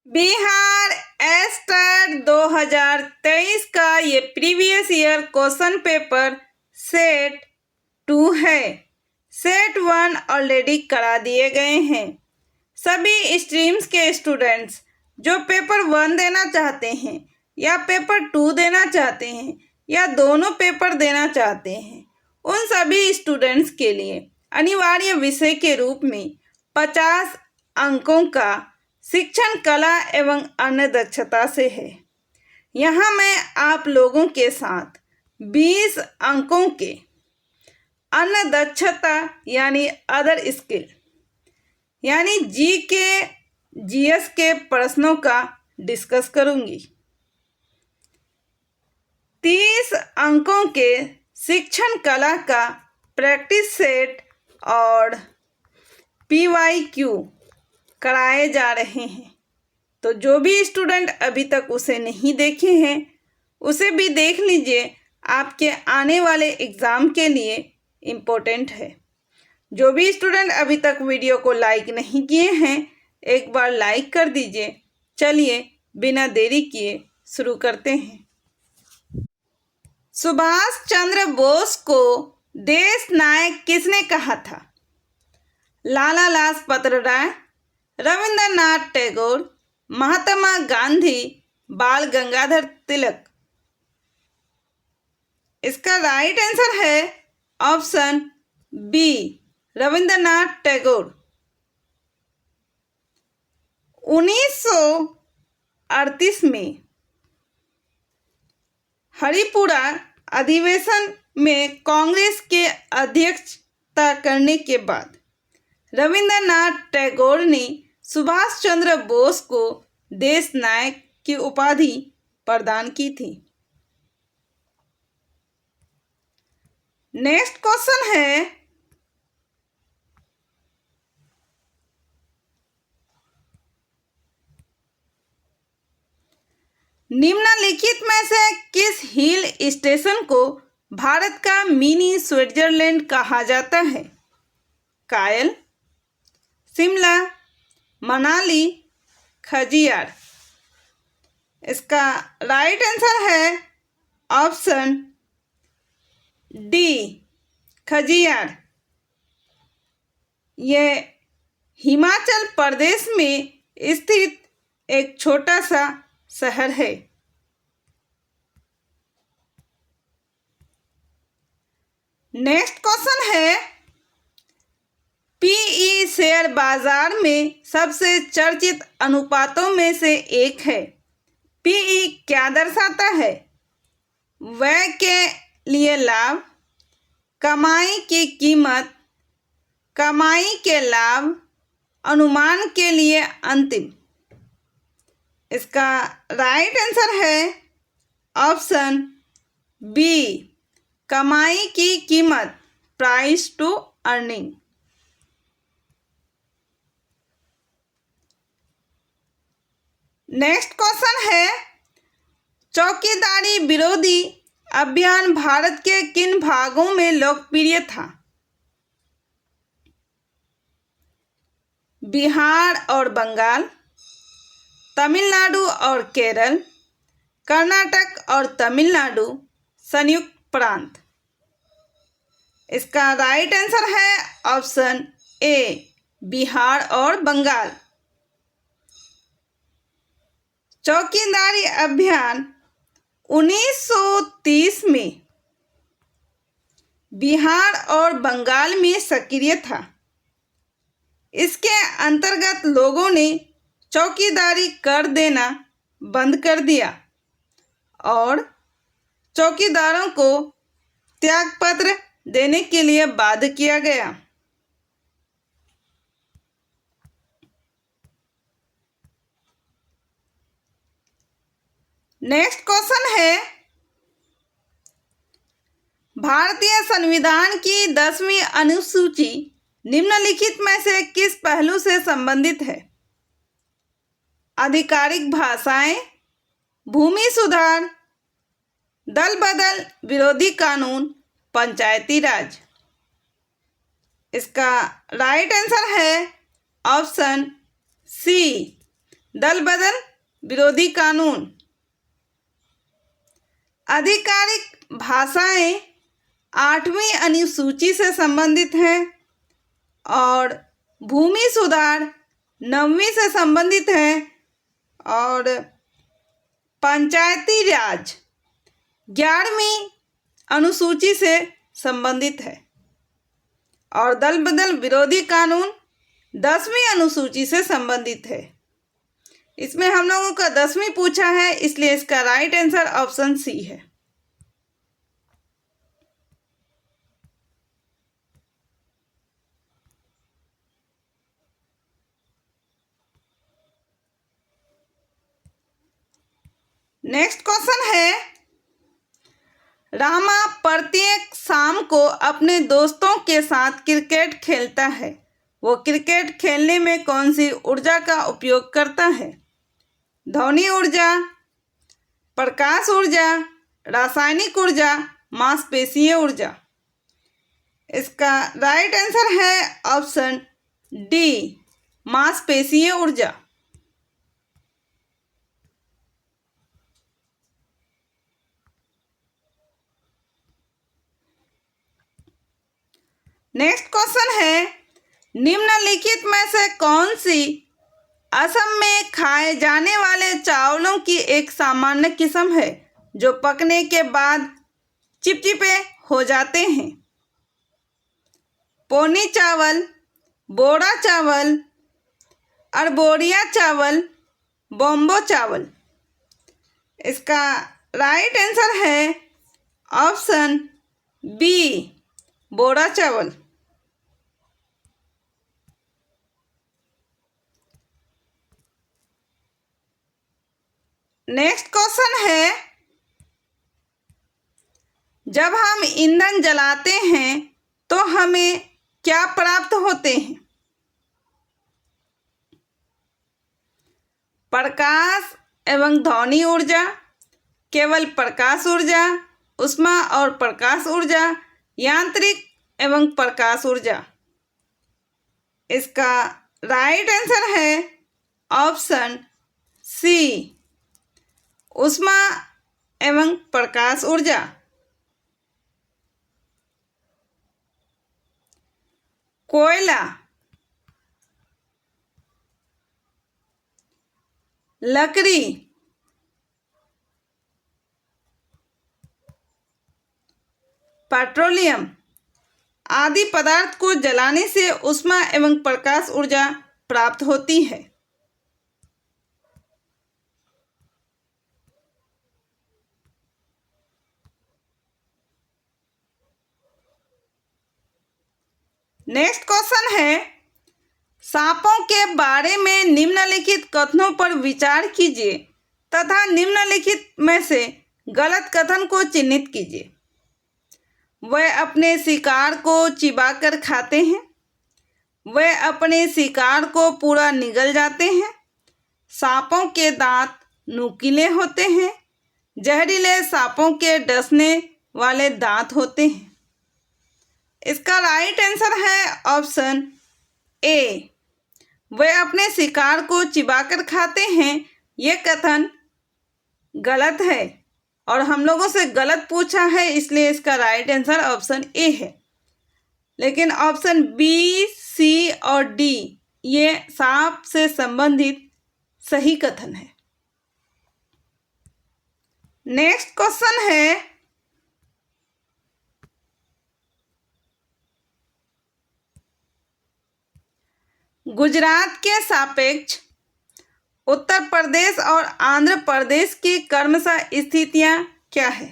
Bihar estate 2023 का ये previous year question paper set 2 है। सेट 1 ऑलरेडी करा दिए गए हैं। सभी स्ट्रीम्स के स्टूडेंट्स जो पेपर 1 देना चाहते हैं या पेपर 2 देना चाहते हैं या दोनों पेपर देना चाहते हैं, उन सभी स्टूडेंट्स के लिए अनिवार्य विषय के रूप में 50 अंकों का शिक्षण कला एवं अन्य दक्षता से है। यहाँ मैं आप लोगों के साथ 20 अंकों के अन्य दक्षता यानी अदर स्किल यानी जी के जीएस के प्रश्नों का डिस्कस करूंगी। 30 अंकों के शिक्षण कला का प्रैक्टिस सेट और PYQ कराए जा रहे हैं, तो जो भी स्टूडेंट अभी तक उसे नहीं देखे हैं उसे भी देख लीजिए, आपके आने वाले एग्ज़ाम के लिए इम्पोर्टेंट है। जो भी स्टूडेंट अभी तक वीडियो को लाइक नहीं किए हैं, एक बार लाइक कर दीजिए। चलिए बिना देरी किए शुरू करते हैं। सुभाष चंद्र बोस को देश नायक किसने कहा था? लाला लाजपत राय, रविंद्रनाथ टैगोर, महात्मा गांधी, बाल गंगाधर तिलक। इसका राइट आंसर है ऑप्शन बी, रविंद्रनाथ टैगोर। 1938 में हरिपुरा अधिवेशन में कांग्रेस के अध्यक्षता करने के बाद रविंद्रनाथ टैगोर ने सुभाष चंद्र बोस को देश नायक की उपाधि प्रदान की थी। नेक्स्ट क्वेश्चन है, निम्नलिखित में से किस हिल स्टेशन को भारत का मिनी स्विट्जरलैंड कहा जाता है? कायल, शिमला, मनाली, खजियार। इसका राइट आंसर है ऑप्शन डी, खजियार। यह हिमाचल प्रदेश में स्थित एक छोटा सा शहर है। नेक्स्ट क्वेश्चन है, पीई शेयर बाजार में सबसे चर्चित अनुपातों में से एक है। पीई क्या दर्शाता है? व्यय के लिए लाभ, कमाई की कीमत, कमाई के लाभ, अनुमान के लिए अंतिम। इसका राइट आंसर है ऑप्शन बी, कमाई की कीमत, price to earning. Next question है, चौकीदारी विरोधी अभियान भारत के किन भागों में लोकप्रिय था? बिहार और बंगाल, तमिलनाडु और केरल, कर्नाटक और तमिलनाडु, संयुक्त प्रांत। इसका राइट आंसर है ऑप्शन ए, बिहार और बंगाल। चौकीदारी अभियान 1930 में बिहार और बंगाल में सक्रिय था। इसके अंतर्गत लोगों ने चौकीदारी कर देना बंद कर दिया और चौकीदारों को त्यागपत्र देने के लिए बाध्य किया गया। नेक्स्ट क्वेश्चन है, भारतीय संविधान की 10वीं अनुसूची निम्नलिखित में से किस पहलू से संबंधित है? आधिकारिक भाषाएं, भूमि सुधार, दल बदल विरोधी कानून, पंचायती राज। इसका राइट आंसर है ऑप्शन सी, दल बदल विरोधी कानून। आधिकारिक भाषाएं 8वीं अनुसूची से संबंधित हैं और भूमि सुधार 9वीं से संबंधित है और पंचायती राज 11वीं अनुसूची से संबंधित है और दल बदल विरोधी कानून 10वीं अनुसूची से संबंधित है। इसमें हम लोगों का 10वीं पूछा है, इसलिए इसका राइट आंसर ऑप्शन सी है। नेक्स्ट क्वेश्चन है, रामा प्रत्येक शाम को अपने दोस्तों के साथ क्रिकेट खेलता है। वो क्रिकेट खेलने में कौन सी ऊर्जा का उपयोग करता है? ध्वनि ऊर्जा, प्रकाश ऊर्जा, रासायनिक ऊर्जा, मांसपेशीय ऊर्जा। इसका राइट आंसर है ऑप्शन डी, मांसपेशीय ऊर्जा। नेक्स्ट क्वेश्चन है, निम्नलिखित में से कौन सी असम में खाए जाने वाले चावलों की एक सामान्य किस्म है जो पकने के बाद चिपचिपे हो जाते हैं? पोनी चावल, बोरा चावल, अरबोरिया चावल, बॉम्बो चावल। इसका राइट आंसर है ऑप्शन बी, बोरा चावल। नेक्स्ट क्वेश्चन है, जब हम ईंधन जलाते हैं तो हमें क्या प्राप्त होते हैं? प्रकाश एवं ध्वनि ऊर्जा, केवल प्रकाश ऊर्जा, ऊष्मा और प्रकाश ऊर्जा, यांत्रिक एवं प्रकाश ऊर्जा। इसका राइट आंसर है ऑप्शन सी, ऊष्मा एवं प्रकाश ऊर्जा। कोयला, लकड़ी, पेट्रोलियम आदि पदार्थ को जलाने से ऊष्मा एवं प्रकाश ऊर्जा प्राप्त होती है। नेक्स्ट क्वेश्चन है, सांपों के बारे में निम्नलिखित कथनों पर विचार कीजिए तथा निम्नलिखित में से गलत कथन को चिन्हित कीजिए। वह अपने शिकार को चिबाकर खाते हैं। वह अपने शिकार को पूरा निगल जाते हैं। सांपों के दांत नुकीले होते हैं। जहरीले सांपों के डसने वाले दांत होते हैं। इसका राइट आंसर है ऑप्शन ए, वह अपने शिकार को चिबाकर खाते हैं। यह कथन गलत है और हम लोगों से गलत पूछा है, इसलिए इसका राइट आंसर ऑप्शन ए है। लेकिन ऑप्शन बी, सी और डी ये सांप से संबंधित सही कथन है। नेक्स्ट क्वेश्चन है, गुजरात के सापेक्ष उत्तर प्रदेश और आंध्र प्रदेश की क्रमशः स्थितियां क्या है?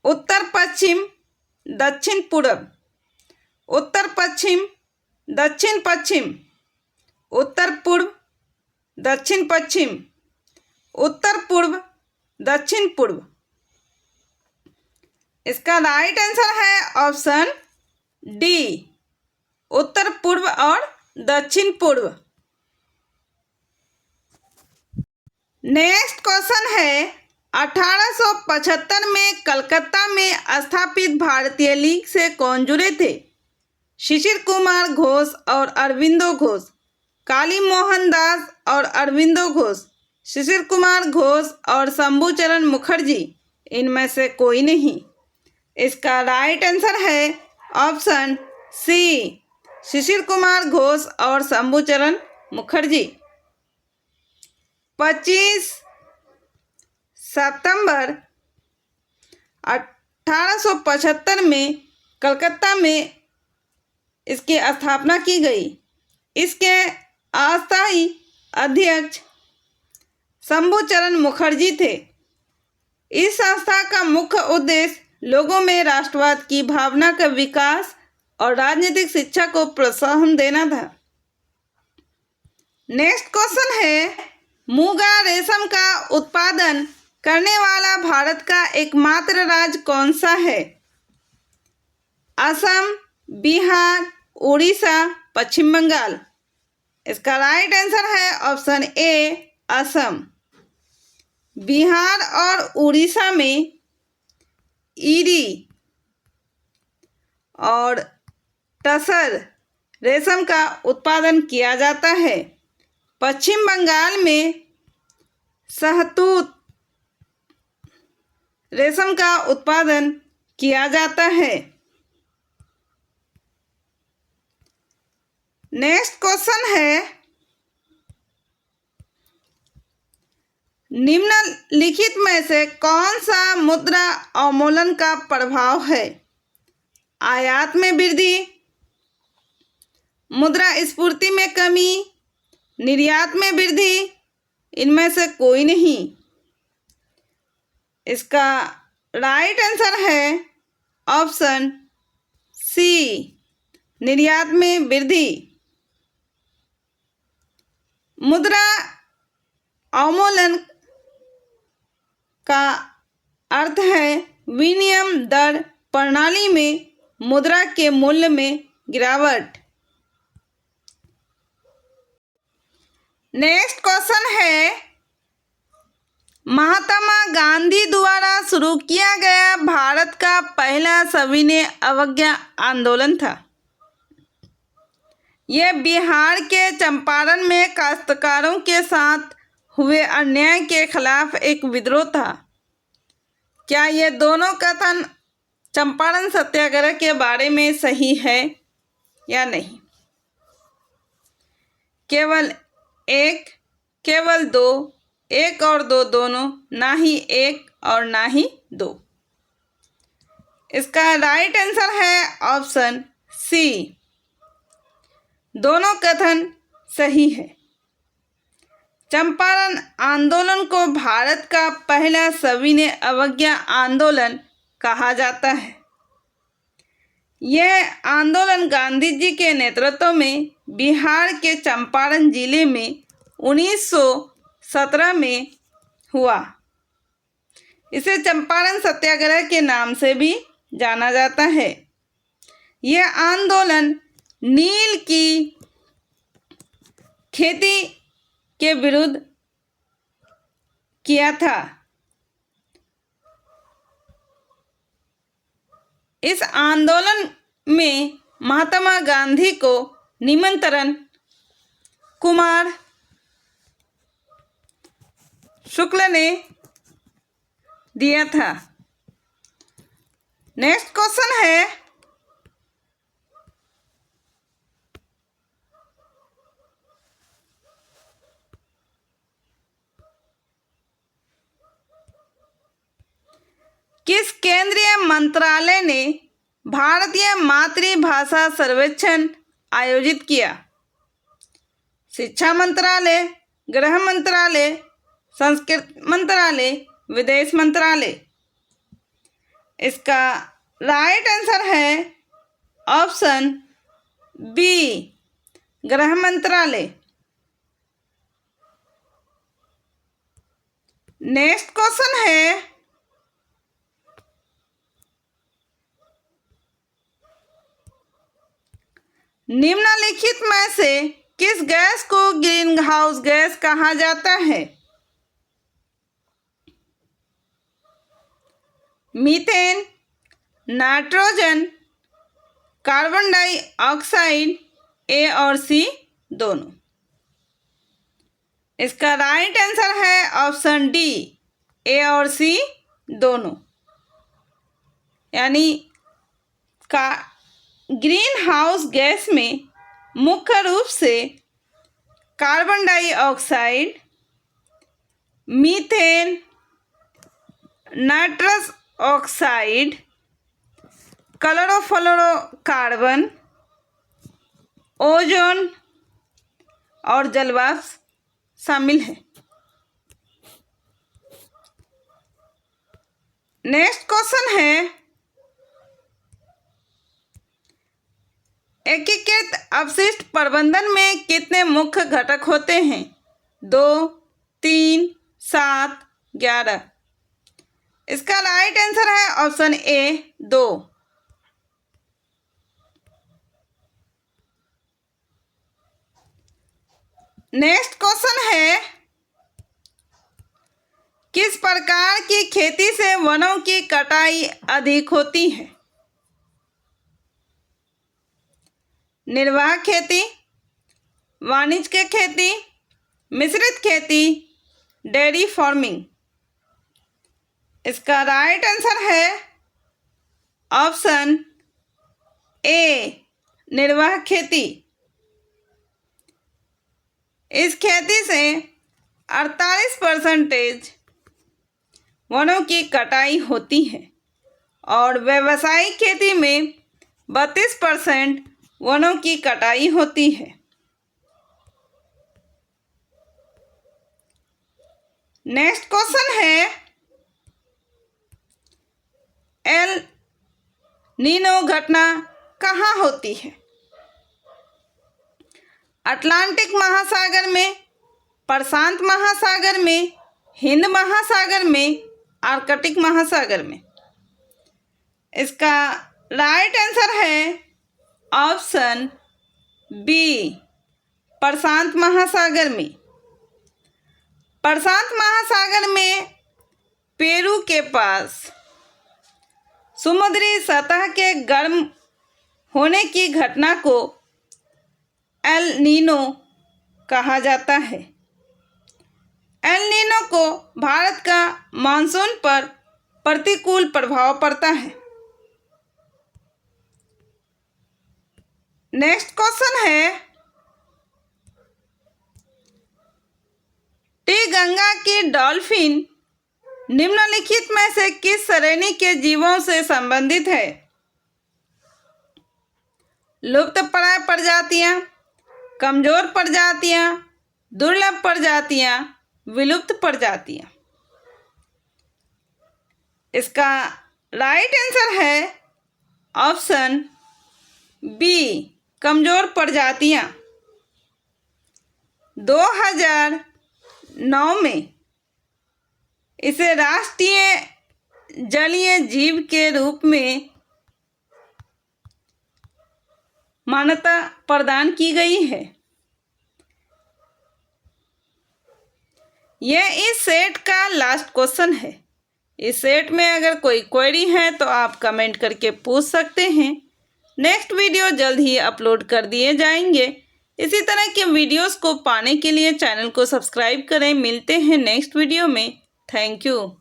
उत्तर पश्चिम, दक्षिण पूर्व, उत्तर पश्चिम, दक्षिण पश्चिम, उत्तर पूर्व, दक्षिण पश्चिम, उत्तर पूर्व, दक्षिण पूर्व। इसका राइट आंसर है ऑप्शन डी, उत्तर पूर्व और दक्षिण पूर्व। नेक्स्ट क्वेश्चन है, 1875 में कलकत्ता में स्थापित भारतीय लीग से कौन जुड़े थे? शिशिर कुमार घोष और अरविंदो घोष, काली मोहन दास और अरविंदो घोष, शिशिर कुमार घोष और शंभूचरण मुखर्जी, इनमें से कोई नहीं। इसका राइट आंसर है ऑप्शन सी, शिशिर कुमार घोष और शंभूचरण मुखर्जी। 25 सितंबर 1875 में कलकत्ता में इसकी स्थापना की गई। इसके अस्थायी अध्यक्ष शंभूचरण मुखर्जी थे। इस संस्था का मुख्य उद्देश्य लोगों में राष्ट्रवाद की भावना का विकास और राजनीतिक शिक्षा को प्रोत्साहन देना था। नेक्स्ट क्वेश्चन है, मुगा रेशम का उत्पादन करने वाला भारत का एकमात्र राज्य कौन सा है? असम, बिहार, उड़ीसा, पश्चिम बंगाल। इसका राइट आंसर है ऑप्शन ए, असम। बिहार और उड़ीसा में ईरी और टसर रेशम का उत्पादन किया जाता है। पश्चिम बंगाल में शहतूत रेशम का उत्पादन किया जाता है। नेक्स्ट क्वेश्चन है, निम्नलिखित में से कौन सा मुद्रा अवमूल्यन का प्रभाव है? आयात में वृद्धि, मुद्रा स्फूर्ति में कमी, निर्यात में वृद्धि, इनमें से कोई नहीं। इसका राइट आंसर है ऑप्शन सी, निर्यात में वृद्धि। मुद्रा अवमूल्यन का अर्थ है विनिमय दर प्रणाली में मुद्रा के मूल्य में गिरावट। नेक्स्ट क्वेश्चन है, महात्मा गांधी द्वारा शुरू किया गया भारत का पहला सविनय अवज्ञा आंदोलन था। यह बिहार के चंपारण में काश्तकारों के साथ हुए अन्याय के खिलाफ एक विद्रोह था। क्या ये दोनों कथन चंपारण सत्याग्रह के बारे में सही है या नहीं? केवल एक, केवल दो, एक और दो दोनों, ना ही एक और ना ही दो। इसका राइट आंसर है ऑप्शन सी, दोनों कथन सही है। चंपारण आंदोलन को भारत का पहला सविनय अवज्ञा आंदोलन कहा जाता है। यह आंदोलन गांधी जी के नेतृत्व में बिहार के चंपारण जिले में 1917 में हुआ। इसे चंपारण सत्याग्रह के नाम से भी जाना जाता है। यह आंदोलन नील की खेती के विरुद्ध किया था। इस आंदोलन में महात्मा गांधी को निमंत्रण कुमार शुक्ल ने दिया था। नेक्स्ट क्वेश्चन है, किस केंद्रीय मंत्रालय ने भारतीय मातृभाषा सर्वेक्षण आयोजित किया? शिक्षा मंत्रालय, गृह मंत्रालय, संस्कृति मंत्रालय, विदेश मंत्रालय। इसका राइट आंसर है ऑप्शन बी, गृह मंत्रालय। नेक्स्ट क्वेश्चन है, निम्नलिखित में से किस गैस को ग्रीन हाउस गैस कहा जाता है? मीथेन, नाइट्रोजन, कार्बन डाइऑक्साइड, ए और सी दोनों। इसका राइट आंसर है ऑप्शन डी, ए और सी दोनों। यानी का ग्रीन हाउस गैस में मुख्य रूप से carbon dioxide, methane, nitrous oxide, chlorofluorocarbon, ozone और जलवाष्प शामिल है। नेक्स्ट क्वेश्चन है, एकीकृत अपशिष्ट प्रबंधन में कितने मुख्य घटक होते हैं? 2, 3, 7, 11। इसका राइट आंसर है ऑप्शन ए, 2। नेक्स्ट क्वेश्चन है, किस प्रकार की खेती से वनों की कटाई अधिक होती है? निर्वाह खेती, वाणिज्यिक खेती, मिश्रित खेती, डेयरी फार्मिंग। इसका राइट आंसर है ऑप्शन ए, निर्वाह खेती। इस खेती से 48% वनों की कटाई होती है और व्यावसायिक खेती में 32% वनों की कटाई होती है। नेक्स्ट क्वेश्चन है, एल नीनो घटना कहाँ होती है? अटलांटिक महासागर में, प्रशांत महासागर में, हिंद महासागर में, आर्कटिक महासागर में। इसका राइट आंसर है ऑप्शन बी, प्रशांत महासागर में। प्रशांत महासागर में पेरू के पास समुद्री सतह के गर्म होने की घटना को एल नीनो कहा जाता है। एल नीनो को भारत का मानसून पर प्रतिकूल प्रभाव पड़ता है। नेक्स्ट क्वेश्चन है, टी गंगा की डॉल्फिन निम्नलिखित में से किस श्रेणी के जीवों से संबंधित है? लुप्तप्राय प्रजातियां, कमजोर प्रजातियां, दुर्लभ प्रजातियां, विलुप्त प्रजातियां। इसका राइट आंसर है ऑप्शन बी, कमजोर प्रजातियां। 2009 में इसे राष्ट्रीय जलीय जीव के रूप में मान्यता प्रदान की गई है। यह इस सेट का लास्ट क्वेश्चन है। इस सेट में अगर कोई क्वेरी है तो आप कमेंट करके पूछ सकते हैं। नेक्स्ट वीडियो जल्द ही अपलोड कर दिए जाएंगे। इसी तरह के वीडियोस को पाने के लिए चैनल को सब्सक्राइब करें। मिलते हैं नेक्स्ट वीडियो में। Thank you.